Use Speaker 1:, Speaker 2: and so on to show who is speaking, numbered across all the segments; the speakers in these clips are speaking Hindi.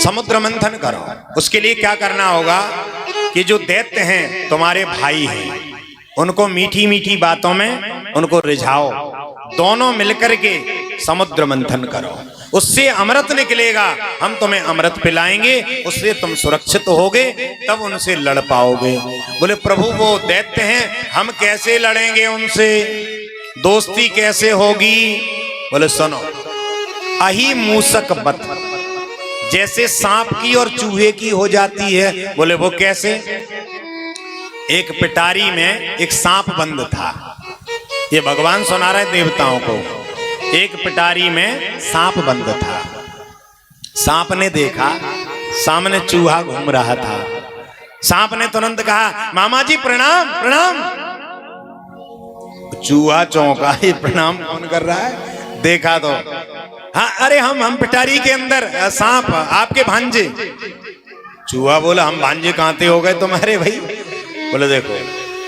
Speaker 1: समुद्र मंथन करो। उसके लिए क्या करना होगा कि जो दैत्य हैं तुम्हारे भाई हैं, उनको मीठी मीठी बातों में उनको रिझाओ, दोनों मिलकर के समुद्र मंथन करो, उससे अमृत निकलेगा, हम तुम्हें अमृत पिलाएंगे, उससे तुम सुरक्षित होगे, तब उनसे लड़ पाओगे। बोले प्रभु वो दैत्य हैं, हम कैसे लड़ेंगे उनसे, दोस्ती कैसे होगी? बोले सुनो, अही मूसक बत, जैसे सांप की और चूहे की हो जाती है। बोले वो कैसे? एक पिटारी में एक सांप बंद था, ये भगवान सुना रहे देवताओं को। एक पिटारी में सांप बंद था, सांप ने देखा सामने चूहा घूम रहा था, सांप ने तुरंत कहा मामा जी प्रणाम प्रणाम। चूहा चौंका, ये प्रणाम कौन कर रहा है? देखा तो हाँ, अरे हम पिटारी के अंदर सांप आपके भांजे। चूहा बोला हम भांजे कहां से हो गए तुम्हारे भाई? बोले देखो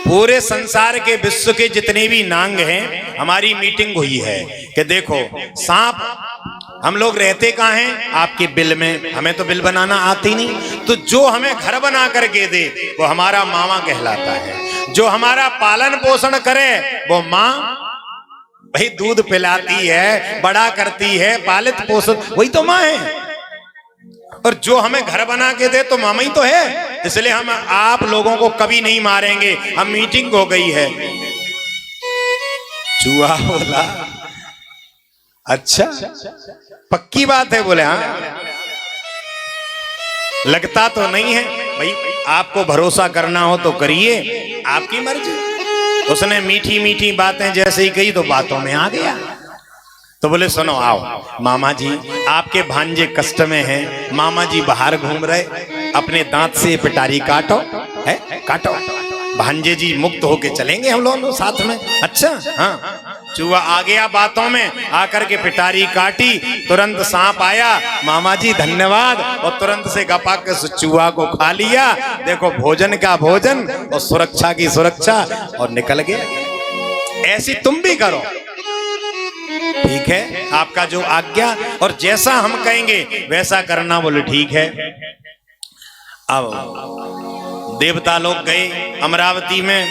Speaker 1: पूरे संसार के विश्व के जितने भी नांग हैं, हमारी मीटिंग हुई है कि देखो सांप हम लोग रहते कहाँ हैं? आपके बिल में, हमें तो बिल बनाना आती नहीं, तो जो हमें घर बना करके दे वो हमारा मामा कहलाता है, जो हमारा पालन पोषण करे वो माँ, भाई दूध पिलाती है, बड़ा करती है, पालित पोषण वही तो माँ है, और जो हमें घर बना के दे तो मामा ही तो है। इसलिए हम आप लोगों को कभी नहीं मारेंगे, हम मीटिंग हो गई है। चूहा बोला अच्छा पक्की बात है? बोले हाँ। लगता तो नहीं है भाई, आपको भरोसा करना हो तो करिए, आपकी मर्जी। उसने मीठी मीठी बातें जैसे ही कही तो बातों में आ गया। तो बोले सुनो आओ मामा जी, आपके भांजे कष्ट में हैं, मामा जी बाहर घूम रहे, अपने दांत से पिटारी काटो, है काटो, भांजे जी मुक्त होके चलेंगे हम लोग साथ में। अच्छा हाँ। चूहा आ गया बातों में, आकर के पिटारी काटी, तुरंत सांप आया, मामा जी धन्यवाद, और तुरंत से गपा के चूहा को खा लिया। देखो भोजन का भोजन और सुरक्षा की सुरक्षा, और निकल गया। ऐसी तुम भी करो, ठीक है? आपका जो आज्ञा और जैसा हम कहेंगे वैसा करना। बोले ठीक है। अब देवता लोग गए अमरावती में,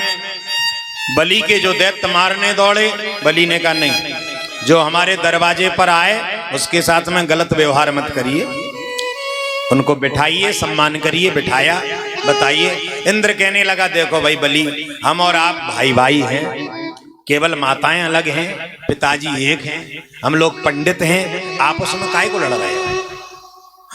Speaker 1: बलि के जो दैत्य मारने दौड़े, बलि ने कहा नहीं, जो हमारे दरवाजे पर आए उसके साथ में गलत व्यवहार मत करिए, उनको बिठाइए, सम्मान करिए। बिठाया, बताइए। इंद्र कहने लगा देखो भाई बलि, हम और आप भाई भाई हैं, केवल माताएं अलग हैं, पिताजी एक हैं, हम लोग पंडित हैं, आपस में काहे को लड़ रहे हो?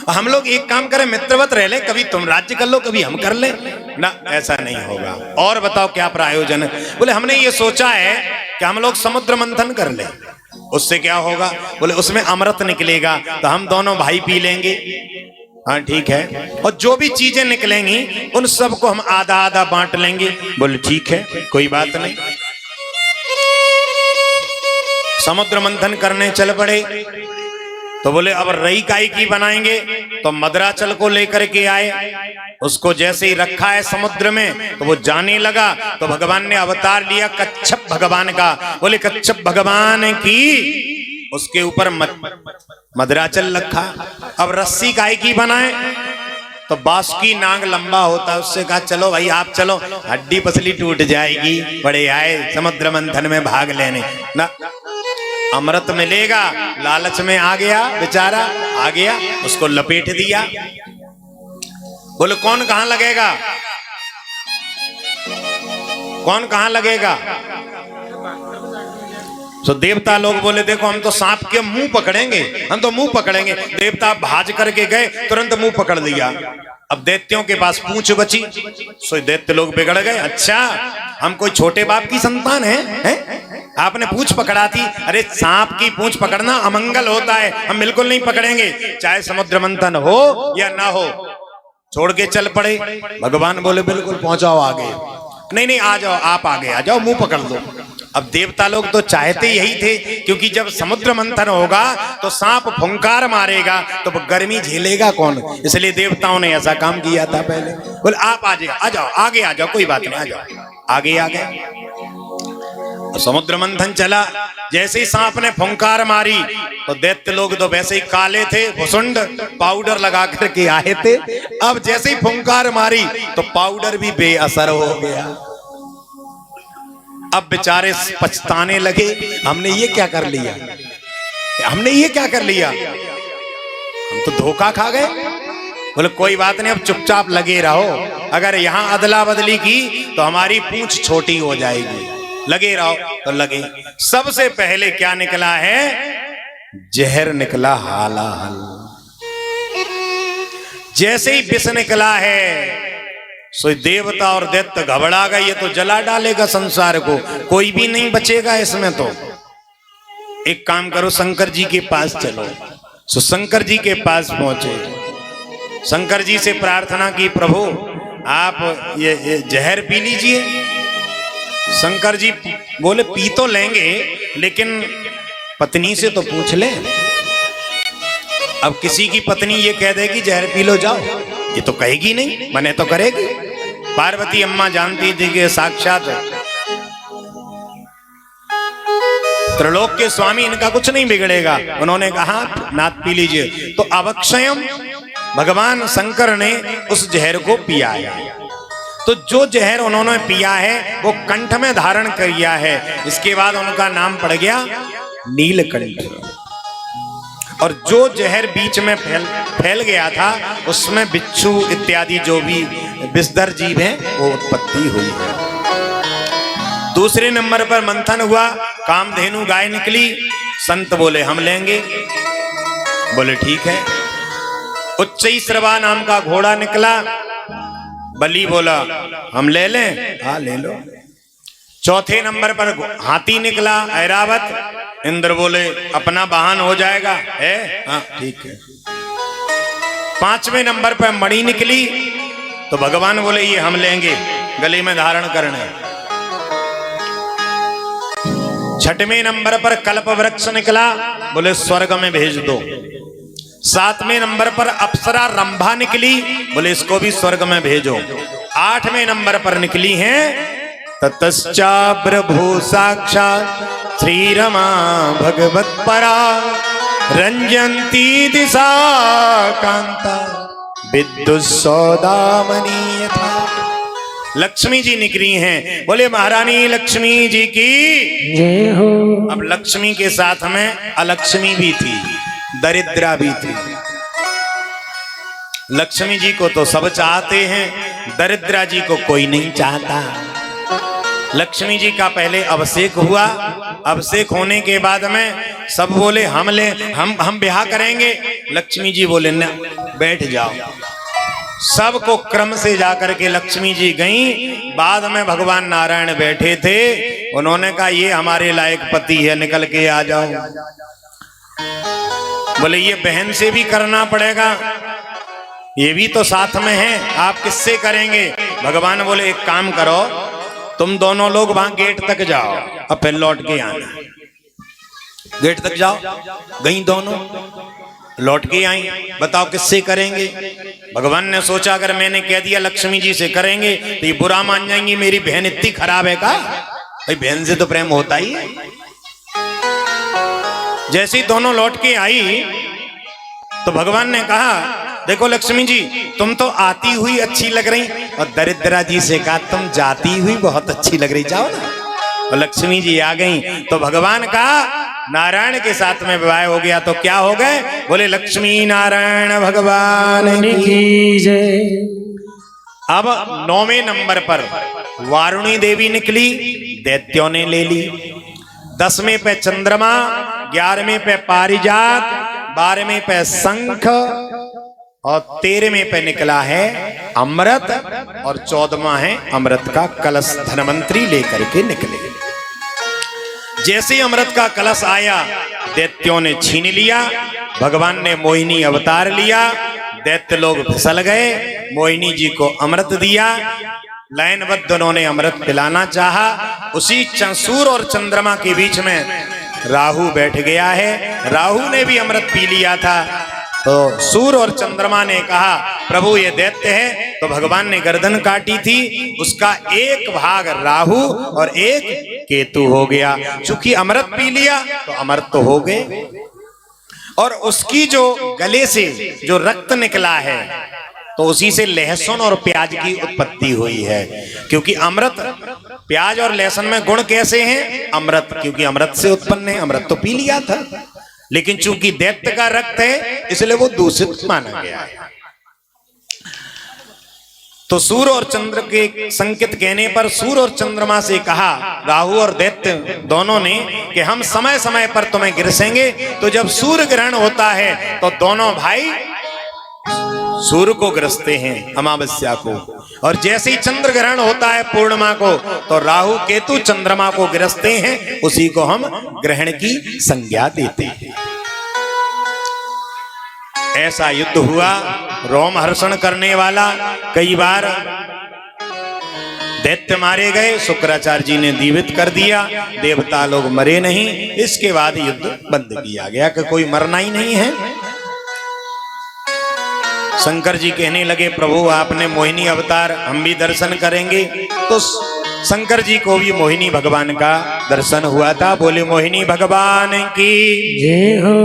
Speaker 1: हम लोग एक काम करें, मित्रवत रह ले, कभी तुम राज्य कर लो कभी हम कर ले ना, ऐसा नहीं होगा। और बताओ क्या प्रायोजन है? बोले हमने ये सोचा है कि हम लोग समुद्र मंथन कर ले, उससे क्या होगा? बोले उसमें अमृत निकलेगा तो हम दोनों भाई पी लेंगे। हाँ ठीक है, और जो भी चीजें निकलेंगी उन सबको हम आधा आधा बांट लेंगे। बोले ठीक है, कोई बात नहीं। समुद्र मंथन करने चल पड़े। तो बोले अब रई काई की बनाएंगे, तो मदराचल को लेकर के आए, उसको जैसे ही रखा है समुद्र में तो वो जाने लगा, तो भगवान ने अवतार लिया कच्छप भगवान का। बोले कच्छप भगवान की उसके ऊपर मदराचल रखा। अब रस्सी काई की बनाए, तो बासुकी नाग लंबा होता है, उससे कहा चलो भाई आप चलो, हड्डी पसली टूट जाएगी, बड़े आए समुद्र मंथन में भाग लेने ना, अमृत मिलेगा, लालच में आ गया बेचारा, आ गया, उसको लपेट दिया। बोले कौन कहां लगेगा, कौन कहां लगेगा? तो देवता लोग बोले देखो हम तो सांप के मुंह पकड़ेंगे, हम तो मुंह पकड़ेंगे। देवता भाज करके गए, तुरंत मुंह पकड़ लिया। अब दैत्यों के पास पूंछ बची, सो दैत्य लोग बिगड़ गए। अच्छा हम कोई छोटे बाप की संतान है? आपने पूंछ पकड़ा थी? अरे सांप की पूंछ पकड़ना अमंगल होता है, हम बिल्कुल नहीं पकड़ेंगे, चाहे समुद्र मंथन हो या ना हो। छोड़ के चल पड़े। भगवान बोले बिल्कुल पहुंचाओ आगे। नहीं नहीं आ जाओ, आप आगे आ जाओ, मुंह पकड़ लो। अब देवता लोग तो चाहते यही थे, क्योंकि जब समुद्र मंथन होगा तो सांप फुंकार मारेगा तो गर्मी झेलेगा कौन, इसलिए देवताओं ने ऐसा काम किया था पहले। बोले आप आ जाओ, आगे आ जाओ, कोई बात नहीं, आ जाओ। आगे आ गए। समुद्र मंथन चला। जैसे ही सांप ने फुंकार मारी तो दैत्य लोग तो वैसे ही काले थे, भुसुंड पाउडर लगा करके आए थे। अब जैसे ही फुंकार मारी तो पाउडर भी बेअसर हो गया। अब बेचारे पछताने लगे, हमने ये क्या कर लिया, हमने ये क्या कर लिया, हम तो धोखा खा गए। बोले कोई बात नहीं, अब चुपचाप लगे रहो, अगर यहां अदला बदली की तो हमारी पूंछ छोटी हो जाएगी। लगे रहो तो लगे। सबसे पहले क्या निकला है, जहर निकला हालाहल। जैसे ही विष निकला है सो देवता और दैत्य घबरा गए, ये तो जला डालेगा संसार को, कोई भी नहीं बचेगा इसमें। तो एक काम करो, शंकर जी के पास चलो। सो शंकर जी के पास पहुंचे, शंकर जी से प्रार्थना की, प्रभु आप ये जहर पी लीजिए। शंकर जी बोले पी तो लेंगे, लेकिन पत्नी से तो पूछ ले। अब किसी की पत्नी ये कह देगी जहर पी लो जाओ, ये तो कहेगी नहीं, मने तो करेगी। पार्वती अम्मा जानती थी कि साक्षात त्रिलोक के स्वामी, इनका कुछ नहीं बिगड़ेगा। उन्होंने कहा नाथ पी लीजिए। तो अवक्षयम भगवान शंकर ने उस जहर को पिया है। तो जो जहर उन्होंने पिया है वो कंठ में धारण किया है। इसके बाद उनका नाम पड़ गया नीलकंठ। और जो जहर बीच में फैल गया था उसमें बिच्छू इत्यादि जो भी विषधर जीव हैं वो उत्पत्ति हुई है। दूसरे नंबर पर मंथन हुआ, कामधेनु गाय निकली। संत बोले हम लेंगे, बोले ठीक है। उच्चैश्रवा नाम का घोड़ा निकला, बलि बोला हम ले लें, हाँ ले लो। चौथे नंबर पर हाथी निकला ऐरावत, इंद्र बोले अपना वाहन हो जाएगा, है हाँ ठीक है। पांचवें नंबर पर मणि निकली तो भगवान बोले ये हम लेंगे, गले में धारण करने। छठवें नंबर पर कल्प वृक्ष निकला, बोले स्वर्ग में भेज दो। सातवें नंबर पर अप्सरा रंभा निकली, बोले इसको भी स्वर्ग में भेजो। आठवें नंबर पर निकली हैं ततश्चा प्रभु साक्षात श्री रमा भगवत परा रंजंती दिशा कांता विद्युत सौदामनी यथा। लक्ष्मी जी निकली हैं, बोले महारानी लक्ष्मी जी की जय हो। अब लक्ष्मी के साथ में अलक्ष्मी भी थी, दरिद्रा भी थी। लक्ष्मी जी को तो सब चाहते हैं, दरिद्रा जी को कोई नहीं चाहता। लक्ष्मी जी का पहले अभिषेक हुआ, अभिषेक होने के बाद में सब बोले हम ब्याह करेंगे। लक्ष्मी जी बोले न, बैठ जाओ। सबको क्रम से जाकर के लक्ष्मी जी गईं। बाद में भगवान नारायण बैठे थे, उन्होंने कहा ये हमारे लायक पति है, निकल के आ जाओ। बोले ये बहन से भी करना पड़ेगा, ये भी तो साथ में है, आप किससे करेंगे। भगवान बोले एक काम करो, तुम दोनों लोग वहां गेट तक जाओ और फिर लौट के आना। गेट तक जाओ, गई दोनों, लौट के आई। बताओ किससे करेंगे। भगवान ने सोचा अगर मैंने कह दिया लक्ष्मी जी से करेंगे तो ये बुरा मान जाएंगी, मेरी बहन इतनी खराब है का, भाई बहन से तो प्रेम होता ही है। जैसे ही दोनों लौट के आई तो भगवान ने कहा देखो लक्ष्मी जी तुम तो आती हुई अच्छी लग रही, और दरिद्रा जी से कहा तुम जाती हुई बहुत अच्छी लग रही, जाओ ना। और लक्ष्मी जी आ गई तो भगवान का नारायण के साथ में विवाह हो गया। तो क्या हो गए, बोले लक्ष्मी नारायण भगवान की जय। अब 9वें नंबर पर वारुणी देवी निकली, दैत्यों ने ले ली। 10वें पे चंद्रमा, 11वें पे पारिजात, 12वें पे शंख और 13वें पे निकला है अमृत, और 14वां है अमृत का कलश। धनवंतरी लेकर के निकले। जैसे ही अमृत का कलश आया दैत्यों ने छीन लिया। भगवान ने मोहिनी अवतार लिया, दैत्य लोग फिसल गए, मोहिनी जी को अमृत दिया। लाइनबद्ध उन्होंने अमृत पिलाना चाहा। उसी सूर्य और चंद्रमा के बीच में राहु बैठ गया है। राहु ने भी अमृत पी लिया था। तो सूर्य और चंद्रमा ने कहा प्रभु ये दैत्य है, तो भगवान ने गर्दन काटी थी, उसका एक भाग राहु और एक केतु हो गया। चूंकि अमृत पी लिया तो अमृत तो हो गए, और उसकी जो गले से जो रक्त निकला है तो उसी से लहसुन और प्याज की उत्पत्ति हुई है। क्योंकि अमृत, प्याज और लहसुन में गुण कैसे हैं? अमृत, क्योंकि अमृत से उत्पन्न है, अमृत तो पी लिया था, लेकिन चूंकि दैत्य का रक्त है इसलिए वो दूषित माना गया है। तो सूर्य और चंद्र के संकेत कहने पर सूर्य और चंद्रमा से कहा राहु और दैत्य दोनों ने कि हम समय समय पर तुम्हें गिरसेंगे। तो जब सूर्य ग्रहण होता है तो दोनों भाई सूर्य को ग्रसते हैं अमावस्या को, और जैसे ही चंद्र ग्रहण होता है पूर्णिमा को तो राहु केतु चंद्रमा को गिरसते हैं, उसी को हम ग्रहण की संज्ञा देते हैं। ऐसा युद्ध हुआ रोमहर्षण करने वाला, कई बार दैत्य मारे गए, शुक्राचार्य जी ने जीवित कर दिया, देवता लोग मरे नहीं। इसके बाद युद्ध बंद किया गया कि कोई मरना ही नहीं है। शंकर जी कहने लगे प्रभु आपने मोहिनी अवतार, हम भी दर्शन करेंगे। तो शंकर जी को भी मोहिनी भगवान का दर्शन हुआ था। बोले मोहिनी भगवान की जय हो।